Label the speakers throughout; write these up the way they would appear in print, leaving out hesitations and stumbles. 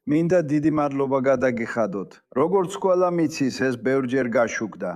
Speaker 1: მინდა დიდი მადლობა გადაგიხადოთ. როგორც ყველა მიცის, ეს ბევრჯერ გაშუქდა.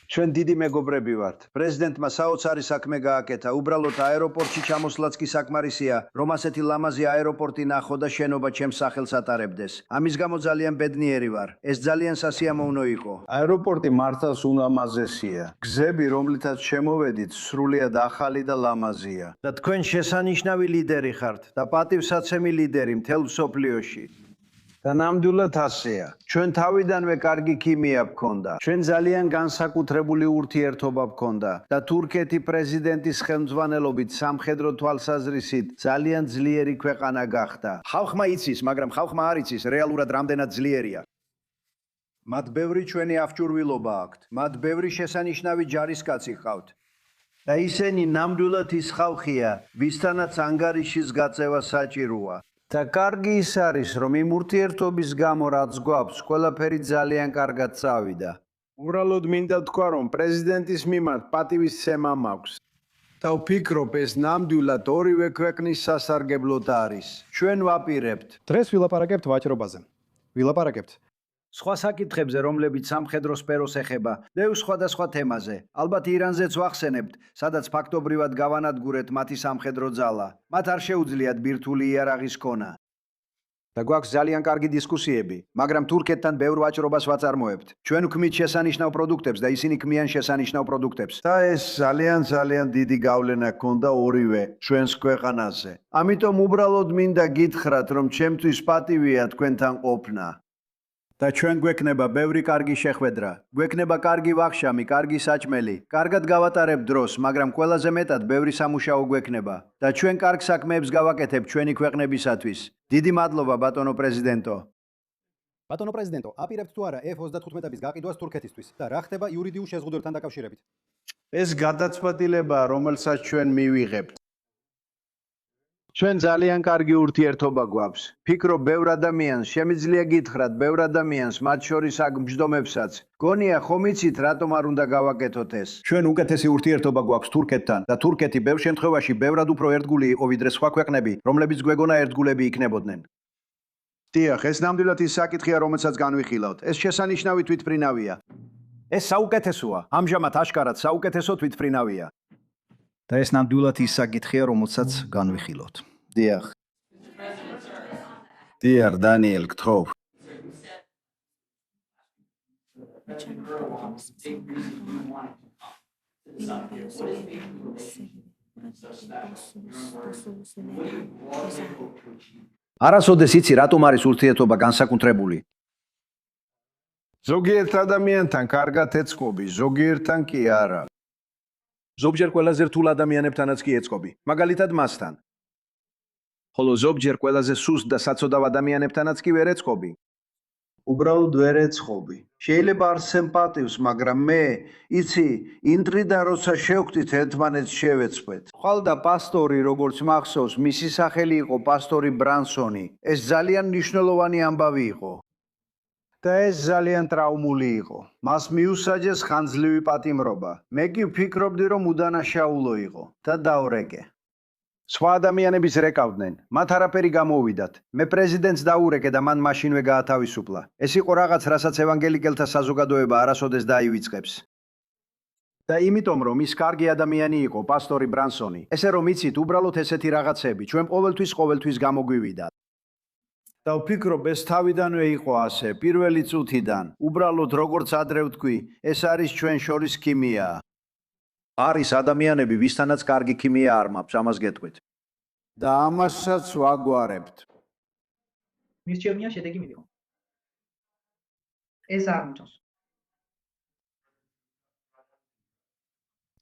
Speaker 1: ჩვენ დიდი მეგობრები ვართ. პრეზიდენტმა საოცარი საქმე გააკეთა. უბრალოდ აეროპორტში ჩამოსვლაც კი საკმარისია, რომ ასეთი ლამაზი აეროპორტი ნახო და შენობა ჩემს სახელს ატარებდეს. ამის გამო ძალიან ბედნიერი ვარ. ეს ძალიან სასიამოვნო იყო. აეროპორტი მართლაც ულამაზესია. გზები, რომლითაც შემოვედით, სრულიად ახალი და ლამაზია. და თქვენ შესანიშნავი ლიდერი ხართ და პატივსაცემი ლიდერი მთელ მსოფლიოში. და ნამდვილად ასეა. ჩვენ თავიდანვე კარგი ქიმია გვქონდა. ჩვენ ძალიან განსაკუთრებული ურთიერთობა გვქონდა და თურქეთი პრეზიდენტის ხელმძღვანელობით სამხედრო თვალსაზრისით ძალიან ძლიერი ქვეყანა გახდა. ხალხმა იცის, მაგრამ ხალხმა არ იცის რეალურად რამდენად ძლიერია. მათ ბევრი ჩვენი აღჭურვილობა აქვთ. მათ ბევრი შესანიშნავი ჯარისკაცი ჰყავთ. და ისინი ნამდვილად ის ხალხია, ვისთანაც ანგარიშის გაწევა საჭიროა. და კარგი ის არის, რომ იმ ურთიერთობის გამო რაც გვაქვს, ყველაფერი ძალიან კარგად წავიდა. უბრალოდ მინდა თქვა, რომ პრეზიდენტის მიმართ პატივისცემა მაქვს. და ვფიქრობ, ეს ნამდვილად ორივე ქვეყნის სასარგებლოდ არის. ჩვენ ვაპირებთ.
Speaker 2: დღეს ვილაპარაკებთ ვაჭრობაზე. ვილაპარაკებთ
Speaker 1: სხვა საკითხებზე, რომლებიც სამხედრო სფეროს ეხება, ბევრ სხვადასხვა თემაზე. ალბათ ირანზეც ვახსენებთ, სადაც ფაქტობრივად გავანადგურეთ მათი სამხედრო ძალა. მათ არ შეუძლიათ ბირთვული იარაღის ქონა. და გვაქვს ძალიან კარგი დისკუსიები, მაგრამ თურქეთთან ბევრ ვაჭრობას ვაწარმოებთ. ჩვენ ვქმნით შესანიშნავ პროდუქტებს და ისინი ქმნიან შესანიშნავ პროდუქტებს. და ეს ძალიან დიდი გავლენა ჰქონდა ორივე ჩვენს ქვეყანაზე. ამიტომ უბრალოდ მინდა გითხრათ, რომ ჩემთვის პატივია თქვენთან ყოფნა. და ჩვენ გვექნება ბევრი კარგი შეხვედრა. გვექნება კარგი ვახშამი, კარგი საჭმელი. კარგად გავატარებ დროს, მაგრამ ყველაზე მეტად ბევრი სამუშაო გვექნება. და ჩვენ კარგ საქმეებს გავაკეთებ ჩვენი ქვეყნებისათვის. დიდი მადლობა, ბატონო პრეზიდენტო.
Speaker 2: ბატონო პრეზიდენტო, აპირებთ თუ არა F-35-ების გაყიდვას თურქეთისთვის და რა ხდება იურიდიულ შეზღუდვებთან დაკავშირებით?
Speaker 1: ეს გადაწყვეტილებაა, რომელსაც ჩვენ მივიღებთ. ჩვენ ძალიან კარგი ურთიერთობა გვაქვს. ფიქრობ, ბევრ ადამიანს შემიძლია გითხრათ, ბევრ ადამიანს, მათ შორის აქ მჯდომებსაც. გონია, ხომ იცით, რატომ არ უნდა გავაკეთოთ ეს? ჩვენ უკეთესი ურთიერთობა გვაქვს თურქეთთან და თურქეთი ბევრ შემთხვევაში ბევრად უფრო ერთგული იყო, ვიდრე სხვა ქვეყნები, რომლებიც გვეგონა ერთგულები იქნებოდნენ. დიახ, ეს ნამდვილად ის საკითხია, რომელსაც განვიხილავთ. ეს შესანიშნავი თვითმფრინავია. ეს საუკეთესოა. ამჟამად აშკარად საუკეთესო თვითმფრინავია.
Speaker 3: და ეს ნამდვილად ის საკითხია, რომელსაც განვიხილავთ.
Speaker 1: დიახ. დიახ, დანიელ, გთხოვ. არასოდეს იცი, რატომ არის ურთიერთობა განსაკუთრებული? ზოგიერთ ადამიანთან კარგად ეწყობი, ზოგიერთთან კი არა. ზოგჯერ ყველაზე რთულ ადამიანებთანაც კი ეწყობი, მაგალითად მასთან. ხოლო ზოგჯერ ყველაზე სუსტ და საცოდავ ადამიანებთანაც კი ვერ ეწყობი. უბრალოდ ვერ ეწყობი. შეიძლება არ სიმპათიებს, მაგრამ მე, იცი, ინტრიდან როცა შევხვდით, ერთმანეთს შევეცხვეთ. ყავდა პასტორი, როგორც მახსოვს, მისი სახელი იყო პასტორი ბრანსონი. ეს ძალიან მნიშვნელოვანი ამბავი იყო. და ეს ძალიან ტრაუმული იყო. მას მიუსაჯეს ხანძლივი პატიმრობა. მე კი ვფიქრობდი, რომ უდანაშაულო იყო და დაურეკე. სხვა ადამიანების რეკავდნენ. მათ არაფერი გამოვიდათ. მე პრეზიდენტს დაურეკე და მან მაშინვე გაათავისუფლა. ეს იყო რაღაც, რასაც ევანგელიკელთა საზოგადოება არასოდეს დაივიწყებს. და იმიტომ, რომ ის კარგი ადამიანი იყო, პასტორი ბრანსონი. ესე რომ იცით, უბრალოდ ესეთი რაღაცები ჩვენ ყოველთვის გამოგვივიდა. და ვფიქრობ, ეს თავიდანვე იყო ასე, პირველი წუთიდან. უბრალოდ როგორც ადრე ვთქვი, ეს არის ჩვენ შორის ქიმია. არის ადამიანები, ვისთანაც კარგი ქიმია არ მაქვს, ამას გეტყვით. და ამასაც ვაგვარებთ.
Speaker 4: მირჩევნია შედეგი მივიღო. ეს არ მიწოს.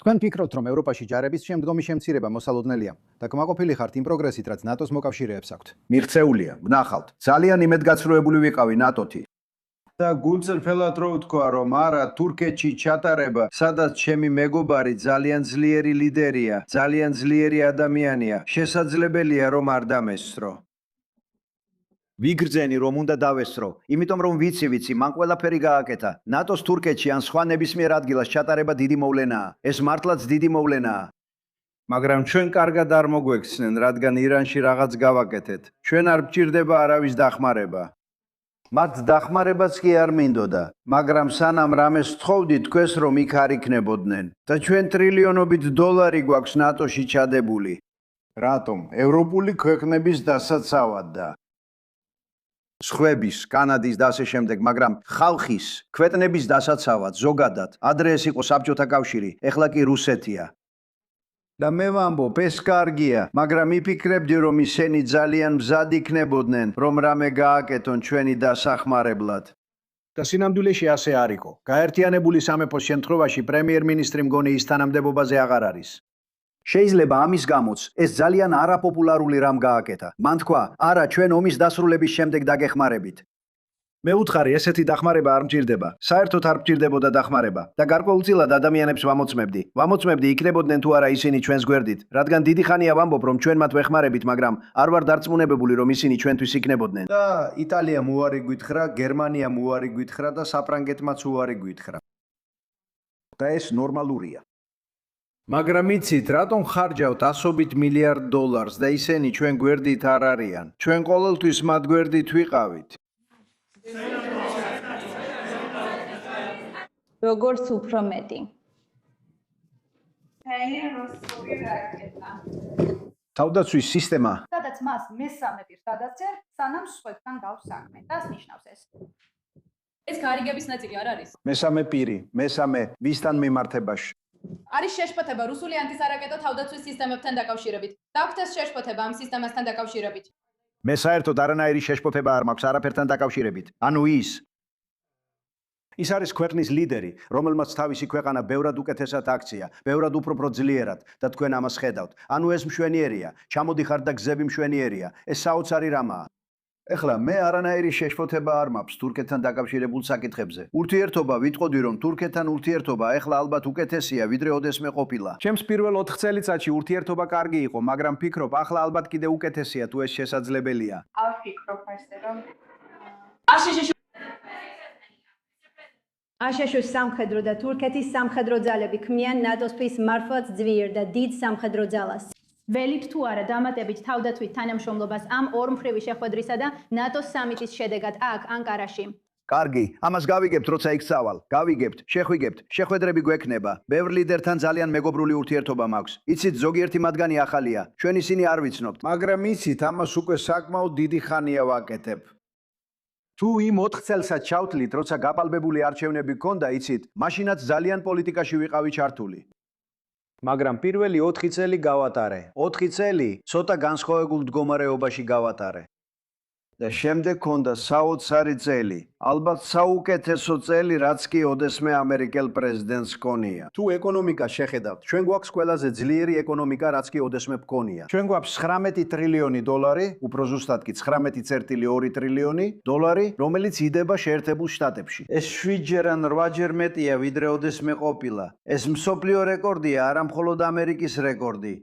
Speaker 2: თქვენ ფიქრობთ, რომ ევროპაში ჯარების შემდგომი შემცირება მოსალოდნელია და კმაყოფილი ხართ იმ პროგრესით, რაც ნატოს მოკავშირეებს აქვთ?
Speaker 1: მიღწეულია, ვნახავთ. ძალიან იმედგაცრუებული ვიყავი ნატოთი. და გულწრფელად რო ვთქვა, რომ არა, თურქეთში ჩატარება, სადაც ჩემი მეგობარი ძალიან ძლიერი ლიდერია, ძალიან ძლიერი ადამიანია, შესაძლებელია რომ არ დამესწრო. ვიგრძენი რომ უნდა დავესწრო, იმიტომ რომ ვიცი, მან ყველაფერი გააკეთა. ნატოს თურქეთში ან სხვა ნებისმიერ ადგილას ჩატარება დიდი მოვლენაა. ეს მართლაც დიდი მოვლენაა. მაგრამ ჩვენ კარგად არ მოგვექცნენ, რადგან ირანში რაღაც გავაკეთეთ. ჩვენ არ გვჭირდება არავის დახმარება. მათ დახმარებაც კი არ მინდოდა, მაგრამ სანამ რამეს თხოვდით, თქვენს რომ იქ არ იქნებოდნენ და ჩვენ ტრილიონობით დოლარი გვაქვს ნატოში ჩადებული. რატომ? ევროპული ქვეყნების დასაცავად და სხვების, კანადის და ასე შემდეგ, მაგრამ ხალხის, ქვეყნების დასაცავად ზოგადად, ადრე ეს იყო საბჭოთა კავშირი, ეხლა კი რუსეთია. და მე ვამბობ, ეს კარგია, მაგრამ იფიქრებდი, რომ ისინი ძალიან მზად იქნებოდნენ, რომ რამე გააკეთონ ჩვენი დასახმარებლად. და სინამდვილეში ასე არ იყო. გაერთიანებული სამეფოს შემთხვევაში პრემიერ-მინისტრი მგონი ის თანამდებობაზე აღარ არის. შეიძლება ამის გამოც ეს ძალიან არაპოპულარული რამ გააკეთა. მან თქვა, არა, ჩვენ ომის დასრულების შემდეგ დაგეხმარებით. მე უთხარი, ესეთი დახმარება არ მჭირდება. საერთოდ არ მჭირდებოდა დახმარება და გარკვეულწილად ადამიანებს ვამოწმებდი. ვამოწმებდი იქნებოდნენ თუ არა ისინი ჩვენს გვერდით, რადგან დიდი ხანია ვამბობ, რომ ჩვენ მათ ვეხმარებით, მაგრამ არ ვარ დარწმუნებული, რომ ისინი ჩვენთვის იქნებოდნენ. და იტალიამ უარი გვითხრა, გერმანიამ უარი გვითხრა და საფრანგეთმაც უარი გვითხრა. და ეს ნორმალურია. მაგრამ იცით, რატომ ხარჯავთ ასობით მილიარდ დოლარს და ისინი ჩვენ გვერდით არ არიან? ჩვენ ყოველთვის მათ გვერდით ვიყავით.
Speaker 5: როგორც უფრო მეტი.
Speaker 1: თავდაცვის სისტემა
Speaker 6: სადაც მას მესამე პირს გადაწერს, სანამ სხვებთან გავს საქმე. რას ნიშნავს ეს?
Speaker 7: ეს გარიგების ნაწილი არ არის?
Speaker 1: მესამე პირი, მესამე ვისთან მიმართებაში.
Speaker 7: არის შეშფოთება რუსული ანტისარაკეტო თავდაცვის სისტემებთან დაკავშირებით. დაგვთ ეს შეშფოთება ამ სისტემასთან დაკავშირებით.
Speaker 1: მე საერთოდ არანაირი შეშფოთება არ მაქვს არაფერთან დაკავშირებით. ანუ ის არის ქვეყნის ლიდერი, რომელმაც თავისი ქვეყანა ბევრად უკეთესად აქცია, ბევრად უფრო პროძლიერად და თქვენ ამას ხედავთ. ანუ ეს მშვენიერია, ჩამოდიხართ და გზები მშვენიერია. ეს საოცარი რამაა. ეხლა მე არანაირი შეშფოთება არ მაქვს თურქეთთან დაკავშირებულ საკითხებზე. ურთიერთობა ვიტყოდი, რომ თურქეთთან ურთიერთობა ეხლა ალბათ უკეთესია, ვიდრე ოდესმე ყოფილა. ჩემს პირველ 4 წელიწადში ურთიერთობა კარგი იყო, მაგრამ ფიქრობ, ახლა ალბათ კიდე უკეთესია თუ ეს შესაძლებელია.
Speaker 6: არ ფიქრობ ესე რომ
Speaker 5: აშშ-ის სამხედრო და თურქეთის სამხედრო ძალები ქმნიან ნატოსთვის მართლაც ძლიერ და დიდ სამხედრო ძალას. ველით თუ არა დამატებით თავდაცვით თანამშრომლობას ამ ორმხრივი შეხვედრისა და ნატოს სამიტის შედეგად აქ ანკარაში.
Speaker 1: კარგი, ამას გავიგებთ, როცა იქ წავალ. გავიგებთ, შეხვიგებთ, შეხვედრები გვექნება. ბევრ ლიდერთან ძალიან მეგობრული ურთიერთობა მაქვს. იცით, ზოგიერთი მათგანი ახალია. ჩვენ ისინი არ ვიცნობთ, მაგრამ იცით, ამას უკვე საკმაოდ დიდი ხანია ვაკეთებ. თუ იმ 4 წელსაც ჩავთვლით, როცა გაპალბებული არჩევნები გქონდა, იცით, მაშინაც ძალიან პოლიტიკაში ვიყავი ჩართული. მაგრამ პირველი 4 წელი გავატარე. 4 წელი ცოტა განსხვავებულ მდგომარეობაში გავატარე. და შემდეგ გქონდა საოცარი წელი. ალბათ საუკეთესო წელი, რაც კი ოდესმე ამერიკელ პრეზიდენტს ჰქონია. თუ ეკონომიკას შეხედავთ, ჩვენ გვაქვს ყველაზე ძლიერი ეკონომიკა, რაც კი ოდესმე ჰქონია. ჩვენ გვაქვს 19 ტრილიონი დოლარი, უფრო ზუსტად კი 19.2 ტრილიონი დოლარი, რომელიც იდება შეერთებულ შტატებში. ეს 7ჯერ ან 8ჯერ მეტია, ვიდრე ოდესმე ყოფილა. ეს მსოფლიო რეკორდია, არა მხოლოდ ამერიკის რეკორდი.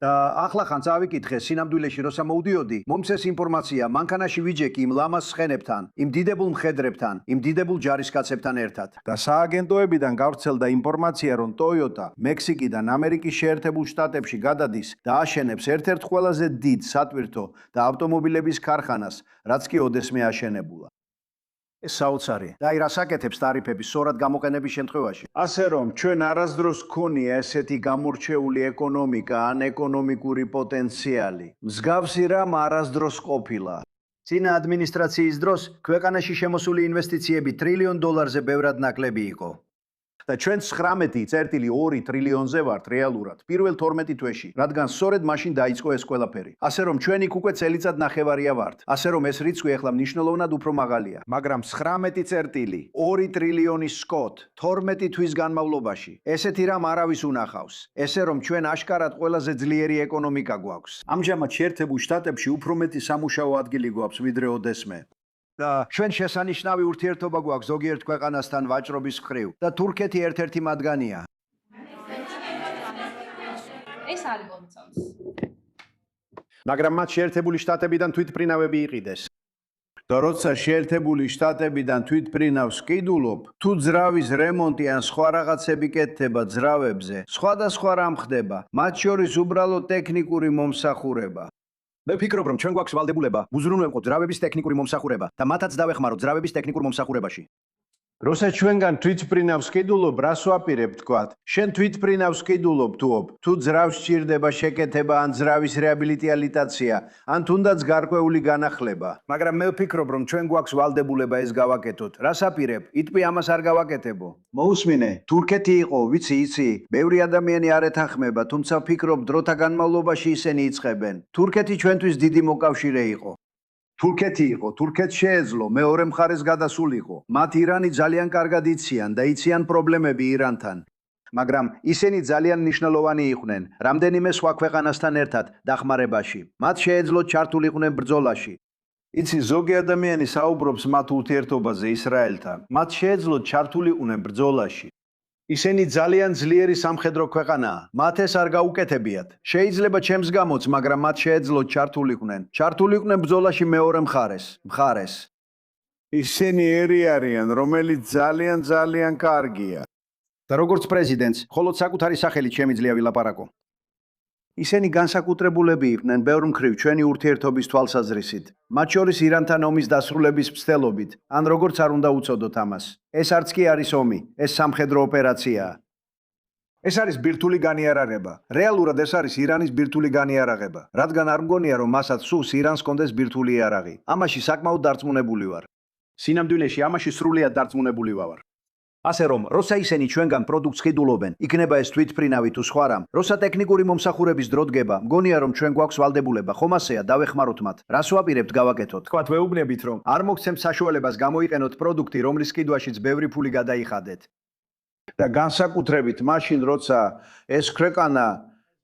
Speaker 1: და ახლა ხან წავიკითხე სინამდვილეში როცა მოვდიოდი, მომცეს ინფორმაცია მანქანაში ვიჯექი იმ ლამას სხენებთან, იმ დიდებულ მხედრებთან, იმ დიდებულ ჯარისკაცებთან ერთად. და სააგენტოებიდან გავრცელდა ინფორმაცია, რომ Toyota მექსიკიდან ამერიკის შეერთებულ შტატებში გადადის და აშენებს ერთ-ერთ ყველაზე დიდ სატვირთო და ავტომობილების ქარხანას, რაც კი ოდესმე აშენებულა. ეს საოცარი. და აი რას აკეთებს ტარიფების სწორად გამოყენების შემთხვევაში. ასე რომ ჩვენ არასდროს გქონია ესეთი გამორჩეული ეკონომიკა ან ეკონომიკური პოტენციალი. მსგავსი რამ არასდროს ყოფილა. წინა ადმინისტრაციის დროს ქვეყანაში შემოსული ინვესტიციები ტრილიონ დოლარზე ბევრად ნაკლები იყო. და ჩვენ 19.2 ტრილიონზე ვართ რეალურად პირველ 12 თვეში, რადგან სწორედ მაშინ დაიწყო ეს ყველაფერი. ასე რომ ჩვენ იქ უკვე წელიწად ნახევარია ვართ. ასე რომ ეს რიცხვი ახლა მნიშვნელოვნად უფრო მაღალია. მაგრამ 19.2 ტრილიონის სკოტ 12 თვის განმავლობაში. ესეთი რამ არავის უნახავს. ესე რომ ჩვენ აშკარად ყველაზე ძლიერი ეკონომიკა გვაქვს. ამჟამად შეერთებულ შტატებში უფრო მეტი სამუშაო ადგილი გვაქვს ვიდრე ოდესმე. და ჩვენ შესანიშნავი ურთიერთობა გვაქვს ზოგიერთ ქვეყანასთან ვაჭრობის მხრივ და თურქეთი ერთ-ერთი მათგანია.
Speaker 7: ეს არის მომწონს.
Speaker 1: მაგრამ მათ შეერთებული შტატებიდან თვითმფრინავები იყიდეს. და როცა შეერთებული შტატებიდან თვითმფრინავს ვკიდულობ, თუ ძრავის რემონტი ან სხვა რაღაცები კეთდება ძრავებზე, სხვადასხვა რამ ხდება, მათ შორის უბრალოდ ტექნიკური მომსახურება.
Speaker 3: მე ვფიქრობ, რომ ჩვენ გვაქვს ვალდებულება უზრუნველყოთ ძრავების ტექნიკური მომსახურება და მათაც დავეხმაროთ ძრავების ტექნიკურ მომსახურებაში.
Speaker 1: როცა ჩვენგან თვითმფრინავს ვკიდულობ, რას ვაპირებ თქვათ? შენ თვითმფრინავს ვკიდულობ თუ ძრავს სჭირდება შეკეთება ან ძრავის რეაბილიტაცია, ან თუნდაც გარკვეული განახლება. მაგრამ მე ვფიქრობ, რომ ჩვენ გვაქვს ვალდებულება ეს გავაკეთოთ. რას აპირებ? იტყვი ამას არ გავაკეთებო. მოусმინე, თურქეთი იყო, ვიცი. ბევრი ადამიანი არ ეთანხმება, თუმცა ვფიქრობ, დროთა განმავლობაში ისინი იწყებენ. თურქეთი ჩვენთვის დიდი მოკავშირე იყო. თურქეთი იყო, თურქეთს შეეძლო, მეორე მხარეს გადასულიყო. მათ ირანი ძალიან კარგად იციან და იციან პრობლემები ირანთან. მაგრამ ისინი ძალიან მნიშვნელოვანი იყვნენ, რამდენიმე სხვა ქვეყანასთან ერთად დახმარებაში. მათ შეეძლო ჩართულიყვნენ ბრძოლაში. იცი, ზოგი ადამიანი საუბრობს მათ ურთიერთობაზე ისრაელთან. მათ შეეძლო ჩართულიყვნენ ბრძოლაში. ისინი ძალიან ძლიერი სამხედრო ქვეყანაა. მათ ეს არ გაუკეთებიათ. შეიძლება ჩემს გამოც, მაგრამ მათ შეეძლო ჩართულიყვნენ ბრძოლაში მეორე მხარეს. ისინი ერი არიან, რომელიც ძალიან კარგია.
Speaker 3: და როგორც პრეზიდენტს, მხოლოდ საკუთარი სახელით შემიძლია ვილაპარაკო.
Speaker 1: ისინი განსაკუთრებულები იყვნენ ბევრ მხრივ ჩვენი ურთიერთობის თვალსაზრისით. მათ შორის ირანთან ომის დასრულების მცდელობით, ან როგორც არ უნდა უწოდოთ ამას. ეს არც კი არის ომი, ეს სამხედრო ოპერაციაა. ეს არის ბირთვული განიარაღება. რეალურად ეს არის ირანის ბირთვული განიარაღება, რადგან არ მგონია, რომ მასაც სურს ირანს კონდეს ბირთვული იარაღი. ამაში საკმაოდ დარწმუნებული ვარ.
Speaker 3: სინამდვილეში ამაში სრულიად დარწმუნებული ვარ. ასე რომ, როცა ისინი ჩვენგან პროდუქტს ხიდულობენ, იქნება ეს თვითმფრინავი თუ სხვა რამ, როცა ტექნიკური მომსახურების დრო დგება, მგონია რომ ჩვენ გვაქვს ვალდებულება, ხომ ასეა, დავეხმაროთ მათ. რას ვაპირებთ გავაკეთოთ? თქვათ ვეუბნებით, რომ არ მოგცემთ საშუალებას გამოიყენოთ პროდუქტი, რომლის ყიდვაშიც ბევრი ფული გადაიხადეთ.
Speaker 1: და განსაკუთრებით მაშინ, როცა ეს ქვეყანა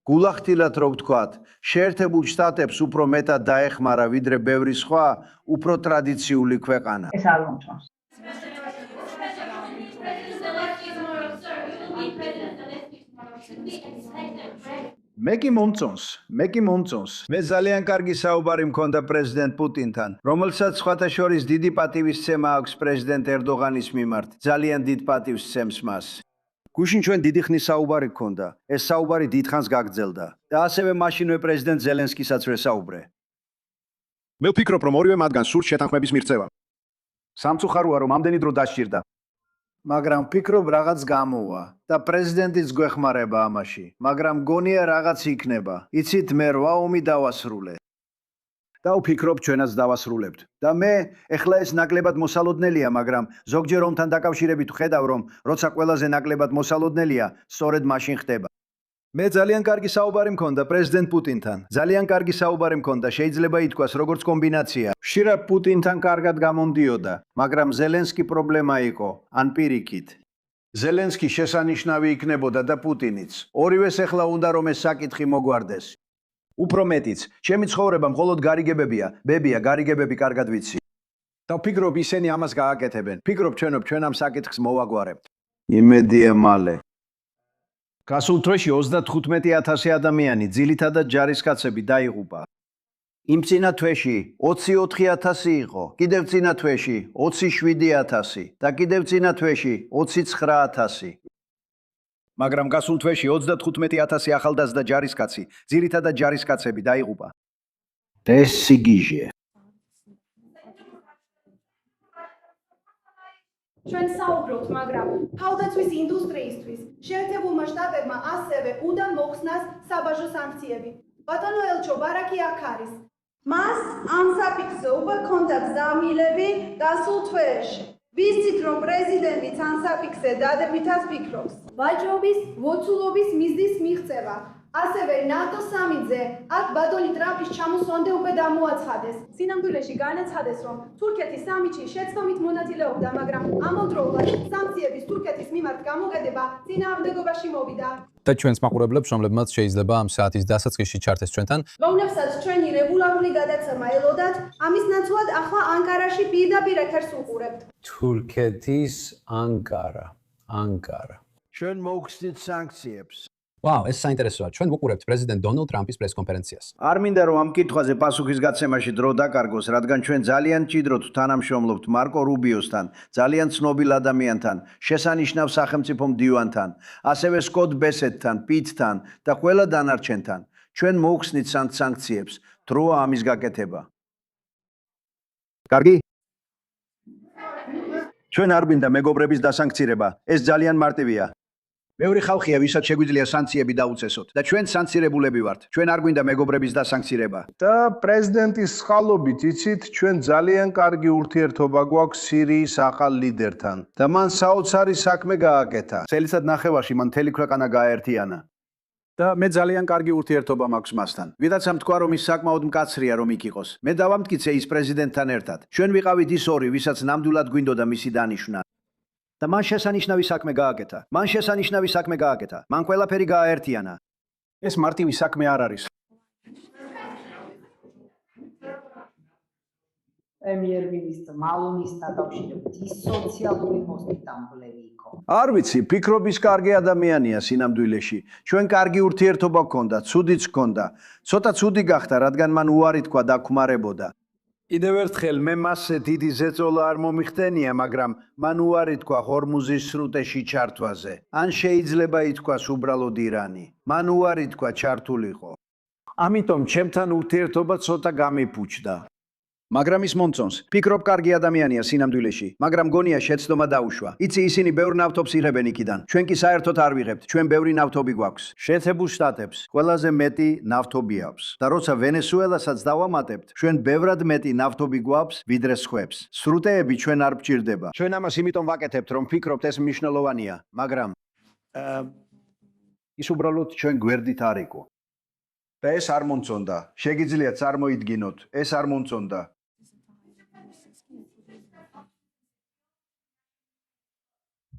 Speaker 1: გულახდილად რო ვთქვათ, შეერთებულ შტატებს უფრო მეტად დაეხმარა, ვიდრე ბევრი სხვა, უფრო ტრადიციული ქვეყანა.
Speaker 4: ეს არ მომწონს.
Speaker 1: მე კი მომწონს. მე ძალიან კარგი საუბარი მქონდა პრეზიდენტ პუტინთან, რომელსაც სხვათა შორის დიდი პატივისცემა აქვს პრეზიდენტ ერდოღანის მიმართ. ძალიან დიდ პატივს სცემს მას. გუშინ ჩვენ დიდი ხნის საუბარი გქონდა. ეს საუბარი დიდხანს გაგრძელდა და ასევე მაშინვე პრეზიდენტ ზელენსკისაც ვესაუბრე.
Speaker 3: მე ვფიქრობ, რომ ორივე მათგანს სურს შეთანხმების მიღწევა. სამწუხაროა, რომ ამდენი დრო დასჭირდა.
Speaker 1: მაგრამ ვფიქრობ რაღაც გამოვა და პრეზიდენტიც გვეხმარება ამაში, მაგრამ გონია რაღაც იქნება. იცით, მე 8 ომი დავასრულე.
Speaker 3: და ვფიქრობ, ჩვენაც დავასრულებთ.
Speaker 1: და მე ეხლა ეს ნაკლებად მოსალოდნელია, მაგრამ ზოგჯერ ომთან დაკავშირებით ვხედავ, რომ როცა ყველაზე ნაკლებად მოსალოდნელია, სწორედ მაშინ ხდება. მე ძალიან კარგი საუბარი მქონდა პრეზიდენტ პუტინთან. ძალიან კარგი საუბარი მქონდა, შეიძლება ითქვას, როგორც კომბინაცია. ხშირად პუტინთან კარგად გამომდიოდა, მაგრამ ზელენსკი პრობლემა იყო, ან პირიქით. ზელენსკი შესანიშნავი იქნებოდა და პუტინიც. ორივეს ეხლა უნდა რომ ეს საკითხი მოგვარდეს.
Speaker 3: უფრო მეტიც, ჩემი ცხოვრება მხოლოდ გარიგებებია, ბებია, გარიგებები კარგად ვიცი.
Speaker 1: და ვფიქრობ, ისინი ამას გააკეთებენ. ვფიქრობ, ჩვენ ამ საკითხს მოვაგვარებთ. იმედია მალე. გასულ თვეში 35,000 ადამიანი, ძირითადად ჯარისკაცები დაიღუპა. იმ წინა თვეში 24,000 იყო, კიდევ წინა თვეში 27,000 და კიდევ წინა თვეში 29,000.
Speaker 3: მაგრამ გასულ თვეში 35,000 ახალგაზრდა ჯარისკაცი, ძირითადად ჯარისკაცები დაიღუპა.
Speaker 1: და ეს სიგიჟე.
Speaker 8: ჩვენ საუბრობთ, მაგრამ თავდაცვის ინდუსტრიისთვის შეერთებულმა შტატებმა ასევე უნდა მოხსნას საბაჟო სანქციები. ბატონო ელჩო, ბარაკი აქ არის. მას ამ საფიქსზე უკვე ჰქონდა გზავნილები გასულ თვეში. ვიცით, რომ პრეზიდენტიც ამ საფიქსზე დადებითად ფიქრობს. ვაჭრობის, ლოცულობის მიზნის მიღწევა. ასევე ნატო სამიტზე აქ ბატონი ტრამპის ჩამოსვამდე უკვე დამოაცხადეს. სინამდვილეში განაცხადეს, რომ თურქეთი სამიტში შეცდომით მონაწილეობდა, მაგრამ ამავდროულად სანქციების თურქეთის მიმართ გამოკედება წინააღმდეგობაში მოვიდა.
Speaker 9: და ჩვენს მაყურებლებს, რომლებმაც შეიძლება ამ საათის დასაწყისში ჩართეს ჩვენთან,
Speaker 8: რომლებსაც ჩვენი რეგულარული გადაცემა ელოდათ, ამის ნაცვლად ახლა ანკარაში პირდაპირ ეთერს უყურებთ.
Speaker 9: თურქეთის ანკარა.
Speaker 1: ჩვენ მოვხსნით სანქციებს.
Speaker 9: ვაუ, ეს საინტერესოა. ჩვენ ვუყურებთ პრეზიდენტ დონალდ ტრამპის პრესკონფერენციას.
Speaker 3: არ მინდა რომ ამ კითხვაზე პასუხის გაცემაში დრო დაკარგოს, რადგან ჩვენ ძალიან მჭიდროდ თანამშრომლობთ მარკო რუბიოსთან, ძალიან ცნობილ ადამიანთან, შესანიშნავ სახელმწიფო მდივანთან, ასევე სკოტ ბესეტთან, პიტთან და ყველა დანარჩენთან. ჩვენ მოვხსნით სანქციებს, დროა ამის გაკეთება. კარგი? ჩვენ არ გვინდა მეგობრების დასანქცირება, ეს ძალიან მარტივია. ბევრი ხალხია, ვისაც შეგვიძლია სანქციები დაუწესოთ და ჩვენ სანქცირებულები ვართ. ჩვენ არ გვინდა მეგობრების დასანქცირება.
Speaker 1: და პრეზიდენტის სხალობით იცით, ჩვენ ძალიან კარგი ურთიერთობა გვაქვს სირიის ახალ ლიდერთან და მან საოცარი საქმე გააკეთა.
Speaker 3: წელიწად ნახევარში მან მთელი ქვეყანა გააერთიანა.
Speaker 1: და მე ძალიან კარგი ურთიერთობა მაქვს მასთან.
Speaker 3: ვიღაცამ თქვა, რომ ის საკმაოდ მკაცრია, რომ იქ იყოს. მე დავამტკიცე ის პრეზიდენტთან ერთად. ჩვენ ვიყავით ის ორი, ვისაც ნამდვილად გვინდოდა მისი დანიშვნა. და მან შესანიშნავი საქმე გააკეთა. მან ყველაფერი გააერთიანა.
Speaker 1: ეს მარტივი საქმე არ არის.
Speaker 10: პრემიერ-მინისტრ მალონისთან დაკავშირებით ის სოციალური მოსტამბლევი იყო.
Speaker 3: არ ვიცი, ფიქრობის კარგი ადამიანია სინამდვილეში. ჩვენ კარგი ურთიერთობა გქონდა, ცუდიც გქონდა. ცოტა ცუდი გახდა, რადგან მან უარი თქვა და ქმარებოდა. კიდევ ერთხელ მე მასზე დიდი ზეწოლა არ მომიხდენია, მაგრამ მან უარი თქვა ჰორმუზის სრუტეში ჩართვაზე. ან შეიძლება ითქვას უბრალოდ ირანი. მან უარი თქვა ჩართულიყო. ამიტომ ჩემთან ურთიერთობა ცოტა გამიფუჭდა. მაგრამ ის მომწონს. ფიქრობ კარგი ადამიანია სინამდვილეში, მაგრამ გონია შეცდომა დაუშვა. იცი, ისინი ბევრ ნავთობს იღებენ იქიდან. ჩვენ კი საერთოდ არ ვიღებთ. ჩვენ ბევრი ნავთობი გვაქვს. შეერთებულ შტატებს ყველაზე მეტი ნავთობი აქვს. და როცა ვენესუელასაც დავამატებთ, ჩვენ ბევრად მეტი ნავთობი გვაქვს, ვიდრე სხვებს. სრუტეები ჩვენ არ გვჭირდება. ჩვენ ამას იმიტომ ვაკეთებთ, რომ ვფიქრობთ ეს მნიშვნელოვანია, მაგრამ ის უბრალოდ ჩვენ გვერდით არ იყო. და ეს არ მომწონდა. შეგიძლიათ წარმოიდგინოთ, ეს არ მომწონდა.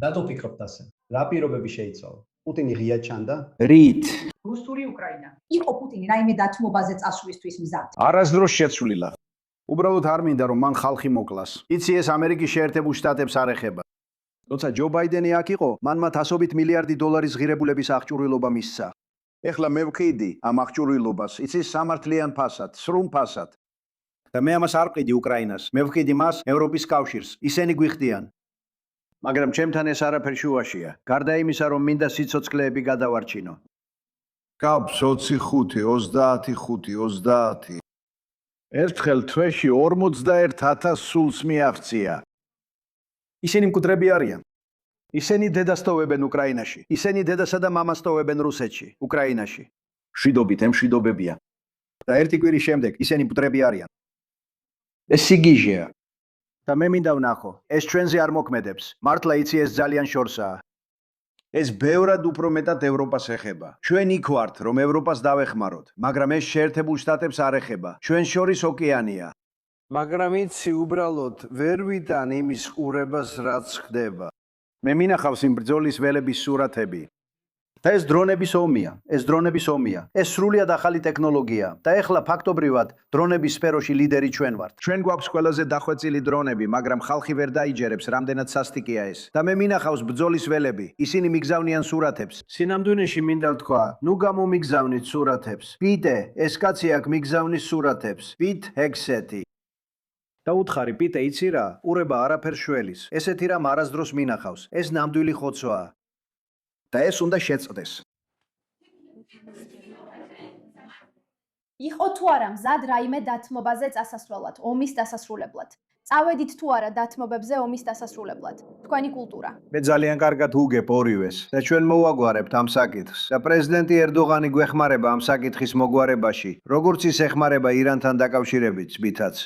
Speaker 2: რატო ფიქრობთ ასე? რა პირობები შეიცვალა? პუტინი ღია ჩანდა?
Speaker 3: რით?
Speaker 10: რუსული უკრაინა. იყო პუტინი რაიმე დათმობაზე წასვლისთვის მზად.
Speaker 3: არასდროს შეცვლილა. უბრალოდ არ მინდა რომ მან ხალხი მოკლას. იცი, ეს ამერიკის შეერთებულ შტატებს არ ეხება. როცა ჯო ბაიდენი აქ იყო, მან მათ $100 მილიარდი ღირებულების აღჭურვილობა მისცა. ეხლა მე ვყიდი ამ აღჭურვილობას, იცი, სამართლიან ფასად, სრულ ფასად. და მე ამას არ ვყიდი უკრაინას, მე ვყიდი მას ევროპის კავშირს. ისინი გვიხდიან. მაგრამ ჩემთან ეს არაფერი შუაშია. გარდა იმისა, რომ მინდა სიცოცხლეები გადავარჩინო.
Speaker 1: კაბს 25, 30. ერთხელ თვეში 41,000 სულს მიაღწია.
Speaker 3: ისინი მკვდრები არიან. ისინი დედას ტოვებენ უკრაინაში. ისინი დედასა და მამას ტოვებენ რუსეთში, უკრაინაში. მშვიდობით ემშვიდობებია. და ერთი კვირის შემდეგ ისინი მკვდრები არიან. ეს სიგიჟეა. და მე მინდა ვნახო, ეს ჩვენზე არ მოქმედებს. მართლა იცი, ეს ძალიან შორსაა. ეს ბევრად უფრო მეტად ევროპას ეხება. ჩვენ იქ ვართ, რომ ევროპას დავეხმაროთ, მაგრამ ეს შეერთებულ შტატებს არ ეხება. ჩვენ შორის ოკეანეა.
Speaker 1: მაგრამ იცი, უბრალოდ ვერ ვიტან იმის ყურებას, რაც ხდება.
Speaker 3: მე მინახავს იმ ბრძოლის ველების სურათები. და ეს დრონების ომია, ეს სრულიად ახალი ტექნოლოგია. და ეხლა ფაქტობრივად დრონების სფეროში ლიდერი ჩვენ ვართ. ჩვენ გვაქვს ყველაზე დახვეწილი დრონები, მაგრამ ხალხი ვერ დაიჯერებს, რამდენად სასტიკია ეს. და მე მინახავს ბრძოლის ველები, ისინი მიგზავნიან სურათებს. სინამდვილეში მინდა ვთქვა, ნუ გამომიგზავნით სურათებს. პიტე, ეს კაცი აქ მიგზავნის სურათებს. პიტ ჰექსეთი. და უთხარი, პიტე, იცი რა, ყურება არაფერს შველის. ესეთი რამ არასდროს მინახავს. ეს ნამდვილი ხოცვაა. და ეს უნდა შეწყდეს.
Speaker 5: იყო თუ არა მზად რაიმე დათმობაზე წასასვლელად, ომის დასასრულებლად. წავედით თუ არა დათმობებზე ომის დასასრულებლად. თქვენი კულტურა.
Speaker 3: მე ძალიან კარგად ვუგებ ორივეს და ჩვენ მოვაგვარებთ ამ საკითხს. და პრეზიდენტი ერდოღანი გვეხმარება ამ საკითხის მოგვარებაში, როგორც ის ეხმარება ირანთან დაკავშირებით თვითაც.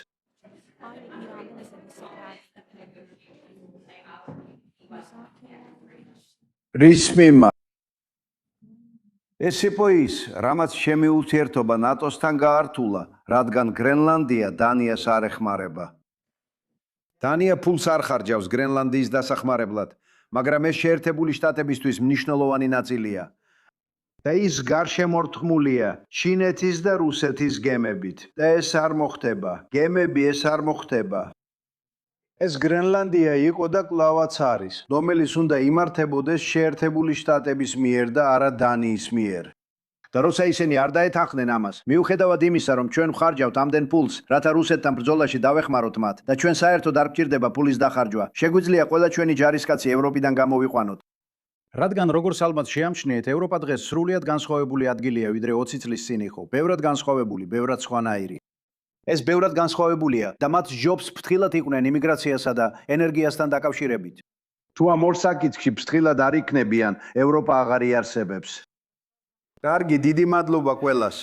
Speaker 1: რის მიმართ?
Speaker 3: ეს იყო ის, რამაც ჩემი ურთიერთობა ნატოსთან გაართულა, რადგან გრენლანდია დანიას არ ეხმარება. დანია ფულს არ ხარჯავს გრენლანდიის დასახმარებლად, მაგრამ ეს შეერთებული შტატებისთვის მნიშვნელოვანი ნაწილია. და ის გარშემორტყმულია ჩინეთის და რუსეთის გემებით. და ეს არ მოხდება. გემები ეს არ მოხდება.
Speaker 1: ეს გრენლანდია იყო და კლავაც არის, რომელიც უნდა იმართებოდეს შეერთებული შტატების მიერ და არა დანიის მიერ.
Speaker 3: და როცა ისინი არ დაეთანხმდნენ ამას, მიუხედავად იმისა, რომ ჩვენ ვხარჯავთ ამდენ ფულს, რათა რუსეთთან ბრძოლაში დავეხმაროთ მათ და ჩვენ საერთოდ არ გვჭირდება ფულის დახარჯვა, შეგვიძლია ყველა ჩვენი ჯარისკაცი ევროპიდან გამოვიყვანოთ.
Speaker 1: რადგან როგორც ალბათ შეამჩნიეთ, ევროპა დღეს სრულიად განსხვავებული ადგილია, ვიდრე 20 წლის წინ იყო. ბევრად განსხვავებული, ბევრად სხვანაირი.
Speaker 3: ეს ბევრად განსხვავებულია და მათ ჯობს ფრთხილად იყვნენ იმიგრაციასა და ენერგიასთან დაკავშირებით.
Speaker 1: თუ ამ ორ საკითხში ფრთხილად არ იქნებიან, ევროპა აღარ იარსებებს. კარგი, დიდი მადლობა ყველას.